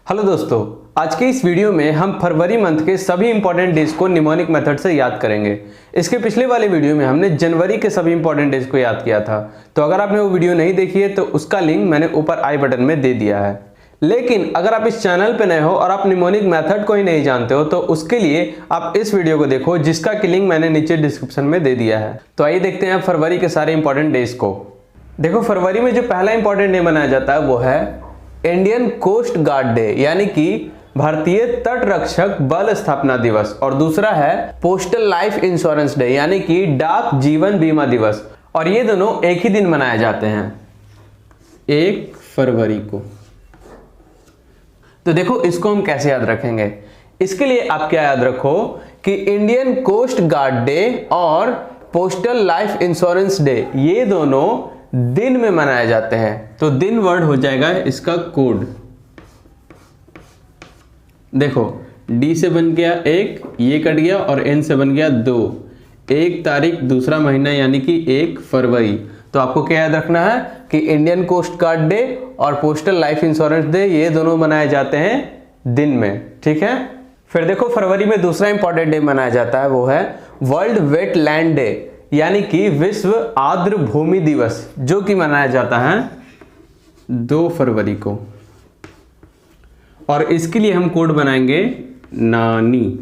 Hello दोस्तों, आज के इस वीडियो में हम फरवरी मंथ के सभी इंपॉर्टेंट डेज को निमोनिक मेथड से याद करेंगे। इसके पिछले वाले वीडियो में हमने जनवरी के सभी इंपॉर्टेंट डेज को याद किया था, तो अगर आपने वो वीडियो नहीं देखी है तो उसका लिंक मैंने ऊपर आई बटन में दे दिया है। लेकिन अगर आप इस चैनल पे नए हो और आप निमोनिक मेथड को ही नहीं जानते हो तो उसके लिए आप इस वीडियो को देखो, जिसका की लिंक मैंने नीचे डिस्क्रिप्शन में दे दिया है। तो आइए देखते हैं फरवरी के सारे इंपॉर्टेंट डेज को। देखो, फरवरी में जो पहला इंपॉर्टेंट डे मनाया जाता है वो है इंडियन कोस्ट गार्ड डे, यानी कि भारतीय तट रक्षक बल स्थापना दिवस। और दूसरा है पोस्टल लाइफ इंश्योरेंस डे, यानी कि डाक जीवन बीमा दिवस। और ये दोनों एक ही दिन मनाए जाते हैं, 1 फरवरी को। तो देखो, इसको हम कैसे याद रखेंगे। इसके लिए आप क्या याद रखो कि इंडियन कोस्ट गार्ड डे और पोस्टल लाइफ इंश्योरेंस डे ये दोनों दिन में मनाए जाते हैं। तो दिन वर्ड हो जाएगा इसका कोड। देखो, डी से बन गया 1, ये कट गया, और एन से बन गया 2। 1 तारीख दूसरा महीना यानी कि 1 फरवरी। तो आपको क्या याद रखना है कि इंडियन कोस्ट गार्ड डे और पोस्टल लाइफ इंश्योरेंस डे ये दोनों मनाए जाते हैं दिन में, ठीक है। फिर देखो, फरवरी में दूसरा इंपॉर्टेंट डे मनाया जाता है वो है वर्ल्ड वेटलैंड डे, यानी कि विश्व आर्द्र भूमि दिवस, जो कि मनाया जाता है 2 फरवरी को। और इसके लिए हम कोड बनाएंगे नानी।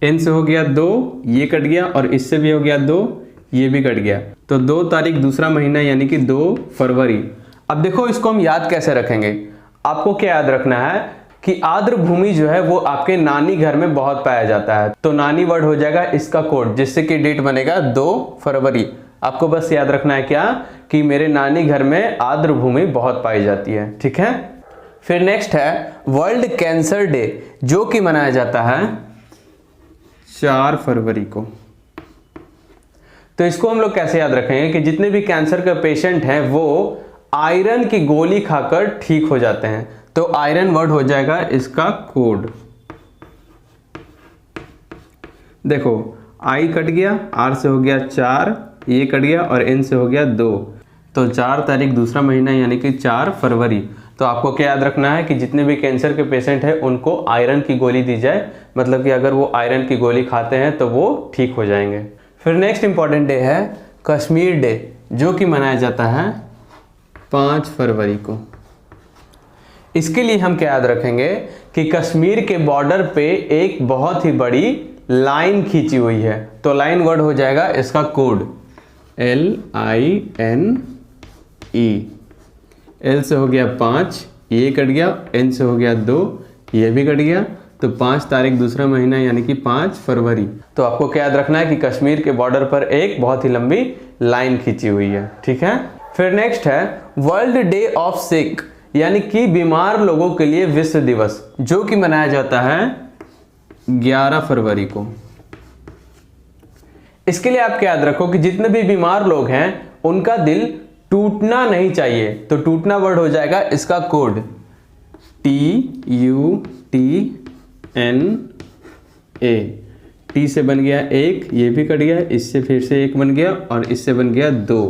एन से हो गया 2, ये कट गया, और इससे भी हो गया 2, ये भी कट गया। तो 2 तारीख दूसरा महीना यानी कि 2 फरवरी। अब देखो, इसको हम याद कैसे रखेंगे। आपको क्या याद रखना है कि आर्द्र भूमि जो है वो आपके नानी घर में बहुत पाया जाता है। तो नानी वर्ड हो जाएगा इसका कोड, जिससे कि डेट बनेगा 2 फरवरी। आपको बस याद रखना है क्या कि मेरे नानी घर में आर्द्र भूमि बहुत पाई जाती है, ठीक है। फिर नेक्स्ट है वर्ल्ड कैंसर डे, जो कि मनाया जाता है 4 फरवरी को। तो इसको हम लोग कैसे याद रखेंगे कि जितने भी कैंसर के पेशेंट हैं वो आयरन की गोली खाकर ठीक हो जाते हैं। तो आयरन वर्ड हो जाएगा इसका कोड। देखो, आई कट गया, आर से हो गया 4, ये कट गया, और एन से हो गया 2। तो 4 तारीख दूसरा महीना यानी कि 4 फरवरी। तो आपको क्या याद रखना है कि जितने भी कैंसर के पेशेंट हैं उनको आयरन की गोली दी जाए, मतलब कि अगर वो आयरन की गोली खाते हैं तो वो ठीक हो जाएंगे। फिर नेक्स्ट इंपॉर्टेंट डे है कश्मीर डे, जो कि मनाया जाता है 5 फरवरी को। इसके लिए हम क्या याद रखेंगे कि कश्मीर के बॉर्डर पे एक बहुत ही बड़ी लाइन खींची हुई है। तो लाइन वर्ड हो जाएगा इसका कोड LINE। एल से हो गया 5, ये कट गया, एन से हो गया 2, ये भी कट गया। तो 5 तारीख दूसरा महीना यानी कि 5 फरवरी। तो आपको क्या याद रखना है कि कश्मीर के बॉर्डर पर एक बहुत ही लंबी लाइन खींची हुई है, ठीक है। फिर नेक्स्ट है वर्ल्ड डे ऑफ सिक, यानी कि बीमार लोगों के लिए विश्व दिवस, जो कि मनाया जाता है 11 फरवरी को। इसके लिए आप क्या याद रखो कि जितने भी बीमार लोग हैं उनका दिल टूटना नहीं चाहिए। तो टूटना वर्ड हो जाएगा इसका कोड TUTNA। टी से बन गया 1, ये भी कट गया, इससे फिर से 1 बन गया, और इससे बन गया 2,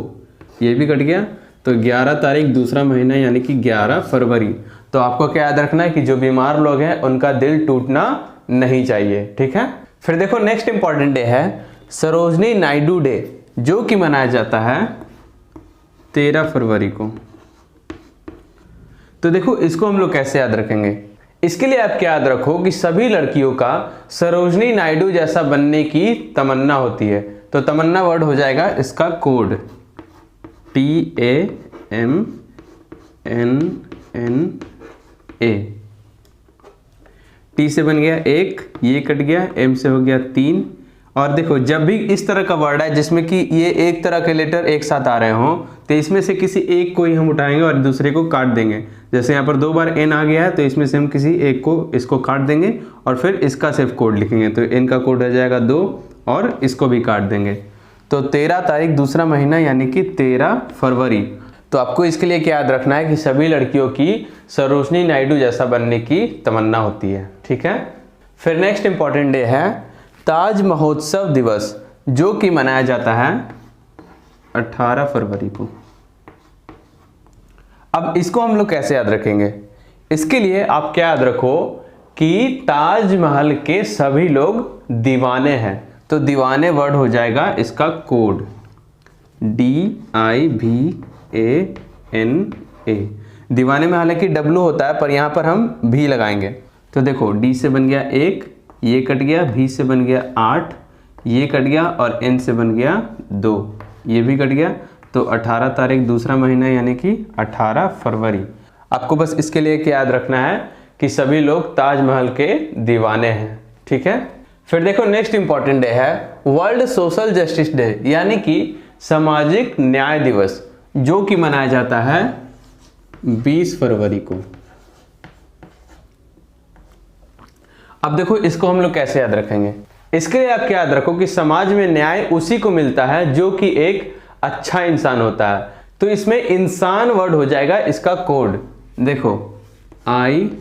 ये भी कट गया। तो 11 तारीख दूसरा महीना यानी कि 11 फरवरी। तो आपको क्या याद रखना है कि जो बीमार लोग हैं उनका दिल टूटना नहीं चाहिए, ठीक है। फिर देखो, नेक्स्ट इंपॉर्टेंट डे है सरोजनी नायडू डे, जो कि मनाया जाता है 13 फरवरी को। तो देखो, इसको हम लोग कैसे याद रखेंगे। इसके लिए आप क्या याद रखो कि सभी लड़कियों का सरोजनी नायडू जैसा बनने की तमन्ना होती है। तो तमन्ना वर्ड हो जाएगा इसका कोड TAMNNA। टी से बन गया 1, ये कट गया, एम से हो गया 3। और देखो, जब भी इस तरह का वर्ड है जिसमें कि ये एक तरह के लेटर एक साथ आ रहे हों, तो इसमें से किसी एक को ही हम उठाएंगे और दूसरे को काट देंगे। जैसे यहाँ पर 2 बार एन आ गया है, तो इसमें से हम किसी एक को इसको काट देंगे और फिर इसका सिर्फ कोड लिखेंगे। तो एन का कोड हो जाएगा 2, और इसको भी काट देंगे। तो 13 तारीख दूसरा महीना यानी कि 13 फरवरी। तो आपको इसके लिए क्या याद रखना है कि सभी लड़कियों की सरोजनी नायडू जैसा बनने की तमन्ना होती है, ठीक है। फिर नेक्स्ट इंपॉर्टेंट डे है ताज महोत्सव दिवस, जो कि मनाया जाता है 18 फरवरी को। अब इसको हम लोग कैसे याद रखेंगे? इसके लिए आप क्या याद रखो कि ताजमहल के सभी लोग दीवाने हैं, तो दीवाने वर्ड हो जाएगा इसका कोड DIVANA। दीवाने में हालांकि W होता है पर यहाँ पर हम भी लगाएंगे। तो देखो D से बन गया 1, ये कट गया, V से बन गया 8, ये कट गया और N से बन गया 2, ये भी कट गया। तो 18 तारीख दूसरा महीना यानी कि 18 फरवरी। आपको बस इसके लिए क्या याद रखना है कि सभी लोग ताजमहल के दीवाने हैं, ठीक है। फिर देखो नेक्स्ट इंपॉर्टेंट डे है वर्ल्ड सोशल जस्टिस डे यानी कि सामाजिक न्याय दिवस, जो कि मनाया जाता है 20 फरवरी को। अब देखो इसको हम लोग कैसे याद रखेंगे? इसके लिए आप क्या याद रखो कि समाज में न्याय उसी को मिलता है जो कि एक अच्छा इंसान होता है। तो इसमें इंसान वर्ड हो जाएगा इसका कोड, देखो INSAN।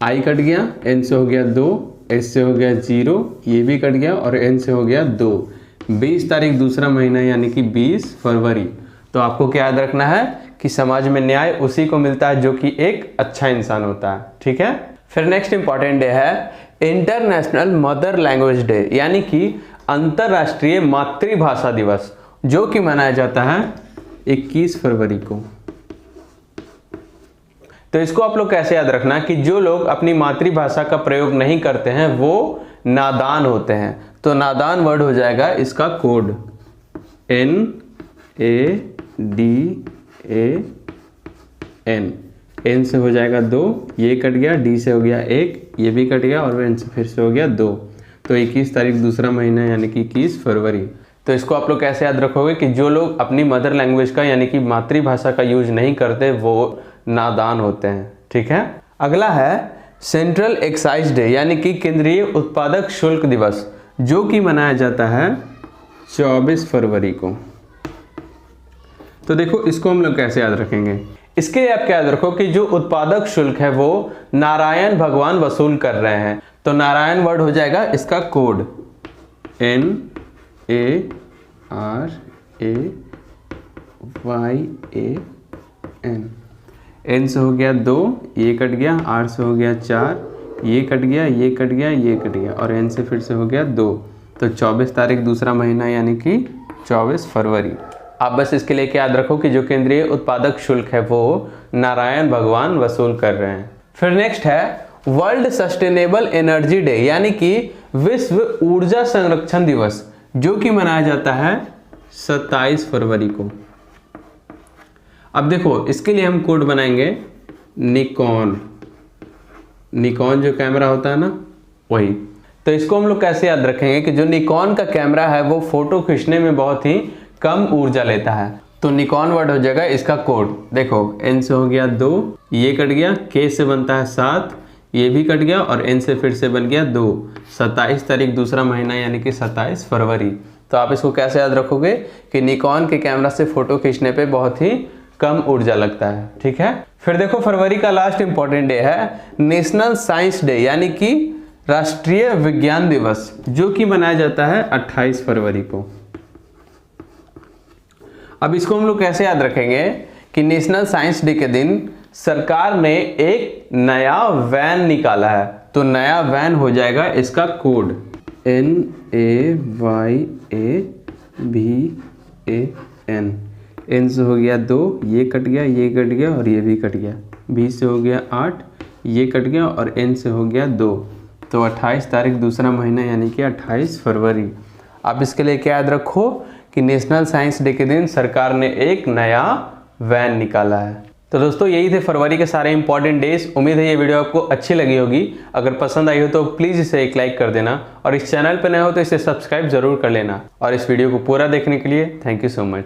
I कट गया, N से हो गया 2, S से हो गया 0, ये भी कट गया और N से हो गया 2। 20 तारीख दूसरा महीना यानी कि 20 फरवरी। तो आपको क्या याद रखना है कि समाज में न्याय उसी को मिलता है जो कि एक अच्छा इंसान होता है, ठीक है। फिर नेक्स्ट इंपॉर्टेंट डे है इंटरनेशनल मदर लैंग्वेज डे यानी कि अंतरराष्ट्रीय मातृभाषा दिवस, जो कि मनाया जाता है 21 फरवरी को। तो इसको आप लोग कैसे याद रखना कि जो लोग अपनी मातृभाषा का प्रयोग नहीं करते हैं वो नादान होते हैं। तो नादान वर्ड हो जाएगा इसका कोड NADAN। N से हो जाएगा 2, ये कट गया, D से हो गया 1, ये भी कट गया और N से फिर से हो गया 2। तो 21 तारीख दूसरा महीना यानी कि 21 फरवरी। तो इसको आप लोग कैसे याद रखोगे कि जो लोग अपनी मदर लैंग्वेज का यानी कि मातृभाषा का यूज नहीं करते वो नादान होते हैं, ठीक है। अगला है सेंट्रल एक्साइज डे यानी कि केंद्रीय उत्पादक शुल्क दिवस, जो कि मनाया जाता है 24 फरवरी को। तो देखो इसको हम लोग कैसे याद रखेंगे? इसके लिए आप क्या याद रखो कि जो उत्पादक शुल्क है वो नारायण भगवान वसूल कर रहे हैं। तो नारायण वर्ड हो जाएगा इसका कोड NARAYAN। N से हो गया 2, ये कट गया, R से हो गया 4, ये कट गया, ये कट गया, ये कट गया और N से फिर से हो गया 2। तो 24 तारीख दूसरा महीना यानी कि 24 फरवरी। आप बस इसके लिए क्या याद रखो कि जो केंद्रीय उत्पादक शुल्क है वो नारायण भगवान वसूल कर रहे हैं। फिर नेक्स्ट है वर्ल्ड सस्टेनेबल एनर्जी डे यानी कि विश्व ऊर्जा संरक्षण दिवस, जो कि मनाया जाता है 27 फरवरी को। अब देखो इसके लिए हम कोड बनाएंगे निकॉन जो कैमरा होता है ना वही। तो इसको हम लोग कैसे याद रखेंगे कि जो निकॉन का कैमरा है वो फोटो खींचने में बहुत ही कम ऊर्जा लेता है। तो निकॉन वर्ड हो जाएगा इसका कोड, देखो N से हो गया 2, ये कट गया, K से बनता है 7, ये भी कट गया और N से फिर से बन गया 2। 27 तारीख दूसरा महीना यानी कि 27 फरवरी। तो आप इसको कैसे याद रखोगे कि निकॉन के कैमरा से फोटो खींचने पे बहुत ही कम ऊर्जा लगता है, ठीक है। फिर देखो फरवरी का लास्ट इंपॉर्टेंट डे है नेशनल साइंस डे यानी कि राष्ट्रीय विज्ञान दिवस, जो कि मनाया जाता है 28 फरवरी को। अब इसको हम लोग कैसे याद रखेंगे कि नेशनल साइंस डे के दिन सरकार ने एक नया वैन निकाला है। तो नया वैन हो जाएगा इसका कोड NAYAVAN। N से हो गया 2, ये कट गया, ये कट गया और ये भी कट गया। B से हो गया 8, ये कट गया और N से हो गया 2। तो 28 तारीख दूसरा महीना यानी कि 28 फरवरी। आप इसके लिए क्या याद रखो कि नेशनल साइंस डे के दिन सरकार ने एक नया वैन निकाला है। तो दोस्तों यही थे फरवरी के सारे इंपॉर्टेंट डेज। उम्मीद है ये वीडियो आपको अच्छी लगी होगी। अगर पसंद आई हो तो प्लीज़ इसे एक लाइक कर देना और इस चैनल पर नए हो तो इसे सब्सक्राइब जरूर कर लेना। और इस वीडियो को पूरा देखने के लिए थैंक यू सो मच।